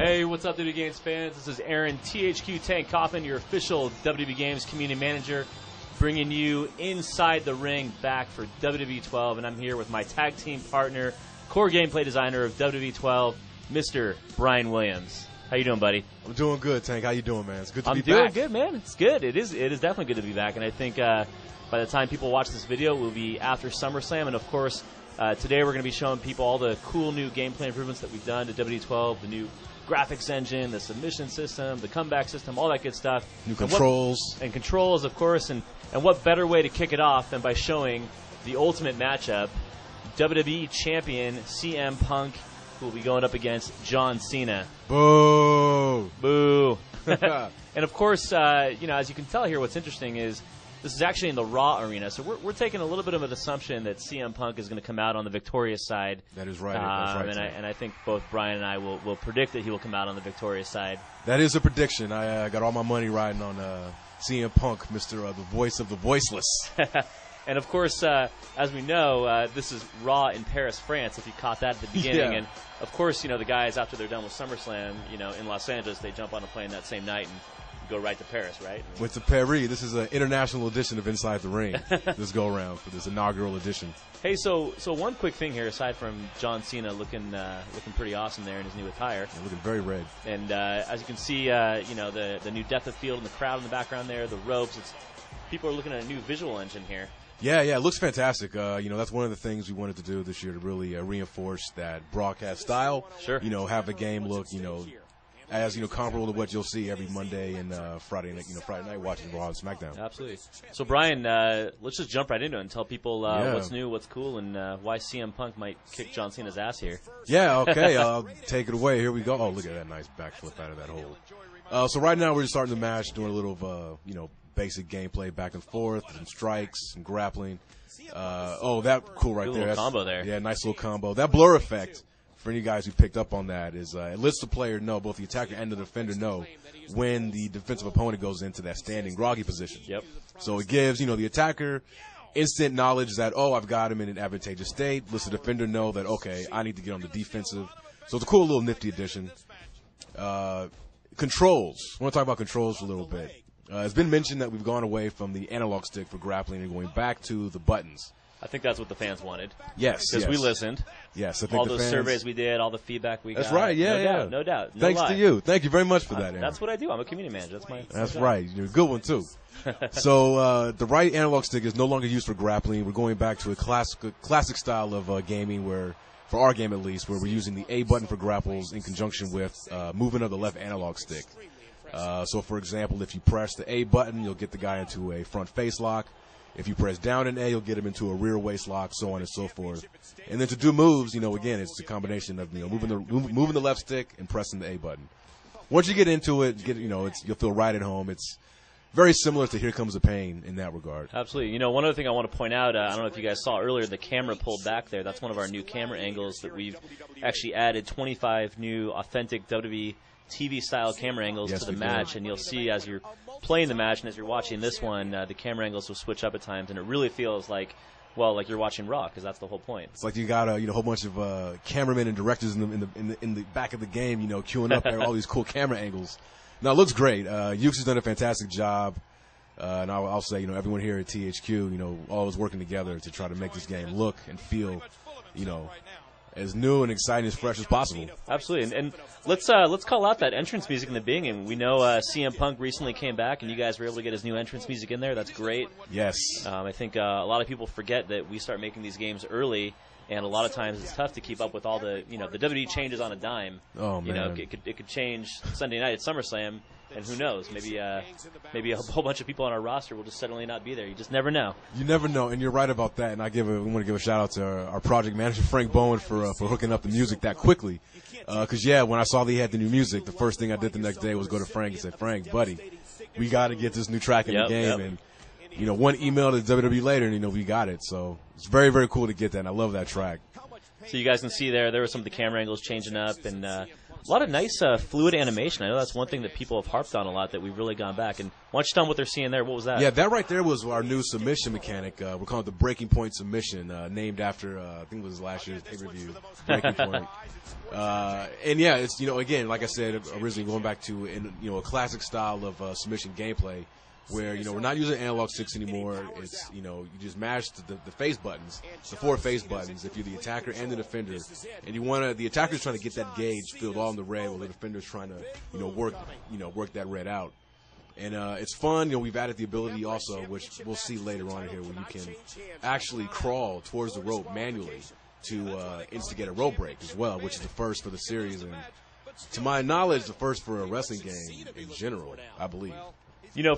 Hey, what's up, WWE Games fans? This is Aaron THQ Tank Coffin, your official WWE Games community manager, bringing you inside the ring back for WWE 12, and I'm here with my tag team partner, core gameplay designer of WWE 12, Mr. Brian Williams. How you doing, buddy? I'm doing good, Tank. How you doing, man? It's good to be back. I'm doing good, man. It's good. It is definitely good to be back, and I think by the time people watch this video, we'll be after SummerSlam, and of course, today we're going to be showing people all the cool new gameplay improvements that we've done to WWE 12, the new graphics engine, the submission system, the comeback system, all that good stuff. New controls. And controls, of course, and what better way to kick it off than by showing the ultimate matchup, WWE Champion CM Punk, who will be going up against John Cena. Boo! Boo! And of course, as you can tell here, what's interesting is this is actually in the Raw arena, so we're taking a little bit of an assumption that CM Punk is going to come out on the victorious side. That is right. That's right. And I think both Brian and I will predict that he will come out on the victorious side. That is a prediction. I got all my money riding on CM Punk, Mr. The voice of the voiceless. And of course, as we know, this is Raw in Paris, France, if you caught that at the beginning. Yeah. And of course, the guys, after they're done with SummerSlam, in Los Angeles, they jump on a plane that same night and go right to Paris, right? Went to Paris. This is an international edition of Inside the Ring. This go around for this inaugural edition. Hey, so one quick thing here, aside from John Cena looking pretty awesome there in his new attire. Yeah, looking very red. And as you can see, the new depth of field and the crowd in the background there, the ropes. People are looking at a new visual engine here. Yeah, it looks fantastic. That's one of the things we wanted to do this year to really reinforce that broadcast style. Sure. Have the game look, as comparable to what you'll see every Monday and Friday night watching Raw and SmackDown. Absolutely. So Brian, let's just jump right into it and tell people what's new, what's cool, and why CM Punk might kick John Cena's ass here. Yeah, okay, I'll take it away. Here we go. Oh, look at that nice backflip out of that hole. So right now we're just starting the match, doing a little of basic gameplay back and forth, some strikes, some grappling. That cool right Good there. Little combo there. Yeah, nice little combo. That blur effect, for any guys who picked up on that, is it lets the player know, both the attacker and the defender know, when the defensive opponent goes into that standing groggy position. Yep. So it gives, the attacker instant knowledge that, I've got him in an advantageous state. Lets the defender know that, okay, I need to get on the defensive. So it's a cool little nifty addition. Controls. I want to talk about controls for a little bit. It's been mentioned that we've gone away from the analog stick for grappling and going back to the buttons. I think that's what the fans wanted. Yes. Because we listened. Yes, I think all the those fans, surveys we did, all the feedback we got. That's right, yeah. No doubt. No Thanks lie. to you. Thank you very much for that, Aaron. That's what I do. I'm a community manager. That's right. You're a good one, too. So the right analog stick is no longer used for grappling. We're going back to a classic style of gaming where, for our game at least, where we're using the A button for grapples in conjunction with movement of the left analog stick. So, for example, if you press the A button, you'll get the guy into a front face lock. If you press down an A, you'll get him into a rear waist lock, so on and so forth. And then to do moves, again, it's a combination of moving the left stick and pressing the A button. Once you get into it, you'll feel right at home. It's very similar to Here Comes the Pain in that regard. Absolutely. One other thing I want to point out, I don't know if you guys saw earlier, the camera pulled back there. That's one of our new camera angles that we've actually added 25 new authentic WWE TV-style camera angles to the match, and you'll see as you're playing the match and as you're watching this one, the camera angles will switch up at times, and it really feels like you're watching Raw, because that's the whole point. It's like you got a whole bunch of cameramen and directors in the back of the game, queuing up all these cool camera angles. Now it looks great. Ukes has done a fantastic job, and I'll say everyone here at THQ, always working together to try to make this game look and feel, as new and exciting, as fresh as possible. Absolutely, and let's call out that entrance music in the beginning. We know CM Punk recently came back, and you guys were able to get his new entrance music in there. That's great. Yes. I think a lot of people forget that we start making these games early, and a lot of times it's tough to keep up with all the the WWE changes on a dime. Oh man. It could change Sunday night at SummerSlam. And who knows? Maybe a whole bunch of people on our roster will just suddenly not be there. You just never know. You never know, and you're right about that. And we want to give a shout out to our project manager Frank Bowen for hooking up the music that quickly. Because when I saw that he had the new music, the first thing I did the next day was go to Frank and say, Frank, buddy, we got to get this new track in the game. And one email to WWE later, and we got it. So it's very, very cool to get that. And I love that track. So you guys can see there were some of the camera angles changing up, and A lot of nice fluid animation. I know that's one thing that people have harped on a lot that we've really gone back. And why don't you tell them what they're seeing there? What was that? Yeah, that right there was our new submission mechanic. We're calling it the Breaking Point submission, named after, I think it was last year's pay-per-view, Breaking Point. And yeah, it's, again, like I said, originally going back to, a classic style of submission gameplay where, we're not using analog sticks anymore. It's, you just mash the face buttons, the 4 face buttons, if you're the attacker and the defender. And the attacker's trying to get that gauge filled all in the red while the defender's trying to, work that red out. And it's fun. We've added the ability also, which we'll see later on here, where you can actually crawl towards the rope manually to instigate a rope break as well, which is the first for the series. And to my knowledge, the first for a wrestling game in general, I believe.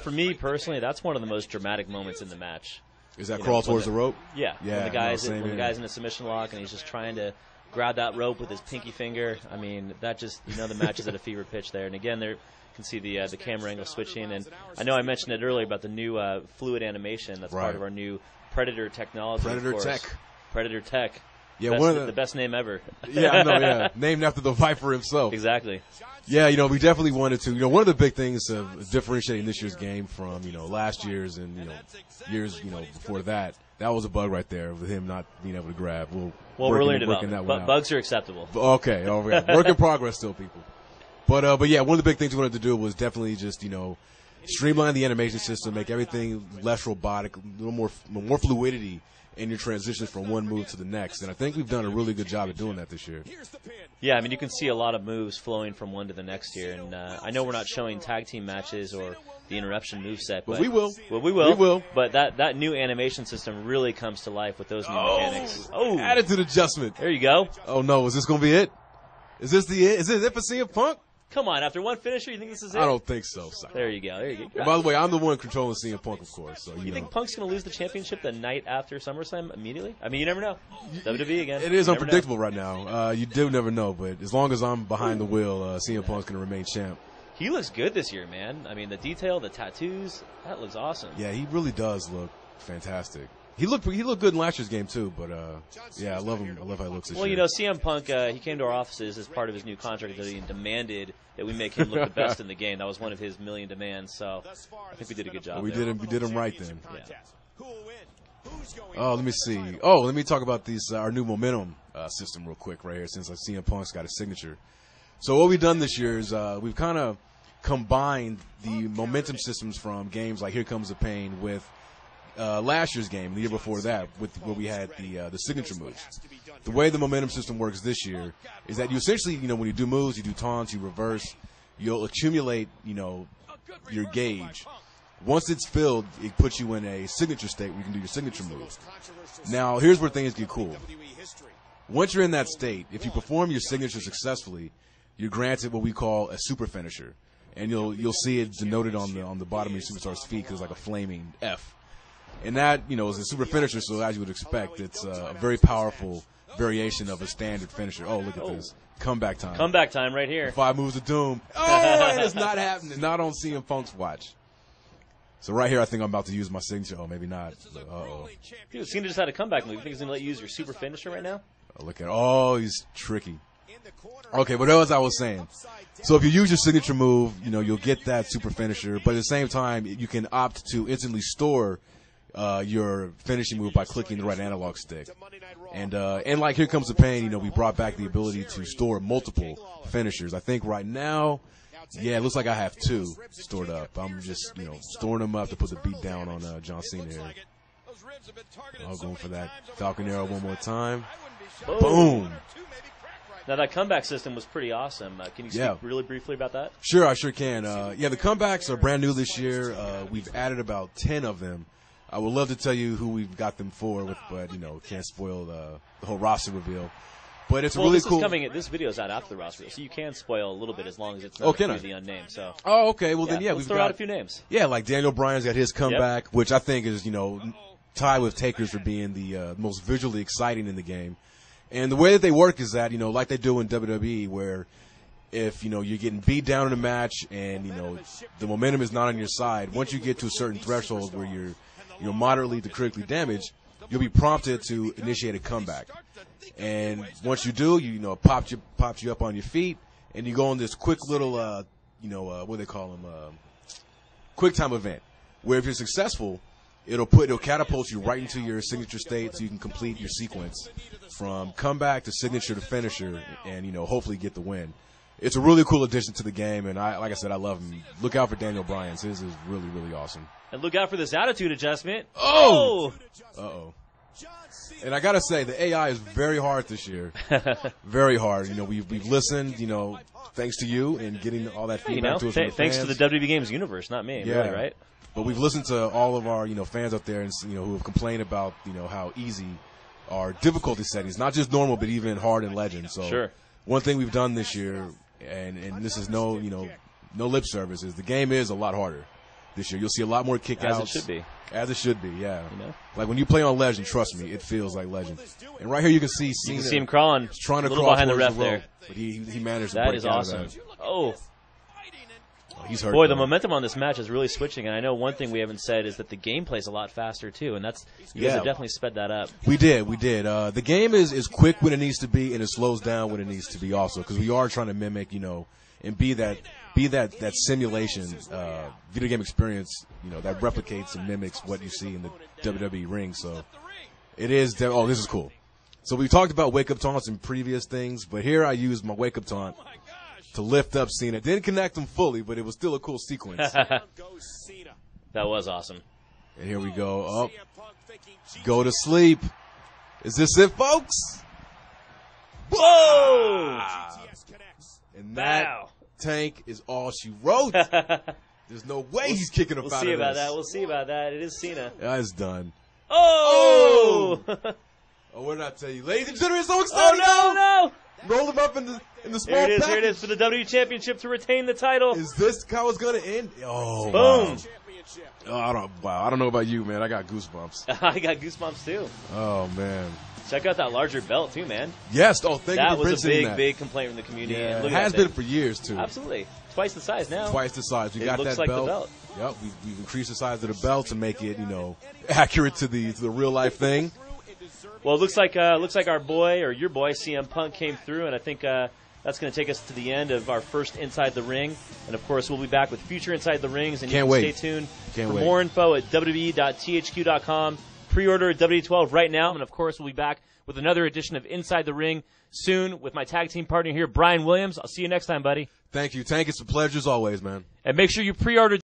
For me personally, that's one of the most dramatic moments in the match. Is that crawl towards the rope? Yeah. When the guy's in a submission lock and he's just trying to grab that rope with his pinky finger. I mean, that just, the match is at a fever pitch there. And again, there you can see the camera angle switching. And I know I mentioned it earlier about the new fluid animation. That's part of our new Predator technology. Predator Tech. Yeah, the best name ever. Yeah, I know, yeah. Named after the Viper himself. Exactly. Yeah, we definitely wanted to. One of the big things of differentiating this year's game from, last year's and, years, before that was a bug right there with him not being able to grab. We're learning about it. But bugs are acceptable. Okay. Work in progress still, people. But yeah, one of the big things we wanted to do was definitely just, streamline the animation system, make everything less robotic, a little more fluidity in your transitions from one move to the next. And I think we've done a really good job of doing that this year. Yeah, I mean, you can see a lot of moves flowing from one to the next here. And I know we're not showing tag team matches or the interruption moveset. But we will. Well, we will. But that new animation system really comes to life with those new mechanics. Oh, attitude adjustment. There you go. Oh, no. Is this going to be it? Is this it for CM Punk? Come on, after one finisher, you think this is it? I don't think so. Sorry. There you go. And by the way, I'm the one controlling CM Punk, of course. So you think Punk's going to lose the championship the night after SummerSlam immediately? I mean, you never know. WWE again. It is unpredictable right now. You do never know, but as long as I'm behind the wheel, CM Punk's going to remain champ. He looks good this year, man. I mean, the detail, the tattoos, that looks awesome. Yeah, he really does look fantastic. He looked good in last year's game too, but yeah, I love him. I love how he looks this year. Well, CM Punk, he came to our offices as part of his new contract and demanded that we make him look the best in the game. That was one of his million demands. So I think we did a good job. We did him right then. Yeah. Oh, let me see. Oh, let me talk about our new momentum system real quick right here, since CM Punk's got a signature. So what we've done this year is we've kind of combined the momentum systems from games like Here Comes the Pain with last year's game, the year before that, where we had the signature moves. The way the momentum system works this year is that you essentially, when you do moves, you do taunts, you reverse, you'll accumulate, your gauge. Once it's filled, it puts you in a signature state where you can do your signature moves. Now, here's where things get cool. Once you're in that state, if you perform your signature successfully, you're granted what we call a super finisher, and you'll see it denoted on the bottom of your superstar's feet because it's like a flaming F. And that, is a super finisher, so as you would expect, it's a very powerful variation of a standard finisher. Oh, look at this. Comeback time. Comeback time right here. 5 moves of doom. Oh, it is not happening. Not on CM Punk's watch. So right here, I think I'm about to use my signature. Oh, maybe not. Uh-oh. Dude, Cena just had a comeback move. You think he's going to let you use your super finisher right now? Oh, look at it. Oh, he's tricky. Okay, but as I was saying, so if you use your signature move, you'll get that super finisher, but at the same time, you can opt to instantly store your finishing move by clicking the right analog stick. And like Here Comes the Pain, we brought back the ability to store multiple finishers. I think right now, yeah, it looks like I have 2 stored up. I'm just, storing them up to put the beat down on John Cena here. I'm going for that Falcon Arrow one more time. Boom. Now, that comeback system was pretty awesome. Can you speak really briefly about that? Sure, I sure can. The comebacks are brand new this year. We've added about 10 of them. I would love to tell you who we've got them for, but can't spoil the whole roster reveal. But it's really cool. This video is out after the roster, so you can spoil a little bit as long as it's not the unnamed. So. Oh, okay. Well, then, we've throw out a few names. Yeah, like Daniel Bryan's got his comeback, which I think is, tied with Taker's for being the most visually exciting in the game. And the way that they work is that, like they do in WWE, where if, you're getting beat down in a match and, the momentum is not on your side, once you get to a certain threshold where you're moderately to critically damaged, you'll be prompted to initiate a comeback. And once you do, pops you up on your feet, and you go on this quick little, what do they call them, quick time event, where if you're successful, it'll catapult you right into your signature state, so you can complete your sequence from comeback to signature to finisher, and hopefully get the win. It's a really cool addition to the game, and like I said, I love him. Look out for Daniel Bryan's. His is really, really awesome. And look out for this attitude adjustment. Oh! Uh-oh. And I got to say, the AI is very hard this year. Very hard. We've listened, thanks to you and getting all that feedback to us from the thanks fans. to the WWE Games universe, not me, yeah. really, right? But we've listened to all of our, fans out there and, who have complained about, how easy our difficulty settings, not just normal, but even hard and legend. So sure. One thing we've done this year, and this is no lip service, is the game is a lot harder this year. You'll see a lot more kickouts. As it should be. As it should be, yeah. Like when you play on Legend, trust me, it feels like Legend. And right here you can see Cena. You can see him crawling. Trying to a little crawl behind the ref rope, there. But he managed to that break is out awesome. of that. Oh, he's hurt. Boy, the momentum on this match is really switching, and I know one thing we haven't said is that the gameplay is a lot faster too, and you guys have definitely sped that up. We did. The game is quick when it needs to be, and it slows down when it needs to be also, because we are trying to mimic, and be that simulation video game experience, that replicates and mimics what you see in the WWE ring. So it is. This is cool. So we talked about wake up taunts in previous things, but here I used my wake up taunt to lift up Cena. Didn't connect him fully, but it was still a cool sequence. That was awesome. And here we go. Up. Go to sleep. Is this it, folks? Whoa! And that tank is all she wrote. There's no way he's kicking up out of this. We'll see about that. It is Cena. That's done. Oh! Oh, what did I tell you? Ladies and gentlemen, so excited. Oh, no! Roll him up in the small package. Here it is for the WWE Championship to retain the title. Is this how it's going to end? Oh, boom. Wow. I don't know about you, man. I got goosebumps. I got goosebumps, too. Oh, man. Check out that larger belt, too, man. Yes. Oh, thank you for mentioning that. That was a big complaint from the community. Yeah, and it has been for years, too. Absolutely. Twice the size now. Twice the size. We got that like belt. The belt. Yep. We've increased the size of the belt to make it, accurate to the real life thing. Well, it looks like our boy, or your boy, CM Punk came through, and I think that's going to take us to the end of our first Inside the Ring. And, of course, we'll be back with future Inside the Rings, and you can stay tuned for more info at wwe.thq.com. Pre-order at WWE12 right now, and, of course, we'll be back with another edition of Inside the Ring soon with my tag team partner here, Brian Williams. I'll see you next time, buddy. Thank you, Tank. It's a pleasure as always, man. And make sure you pre-order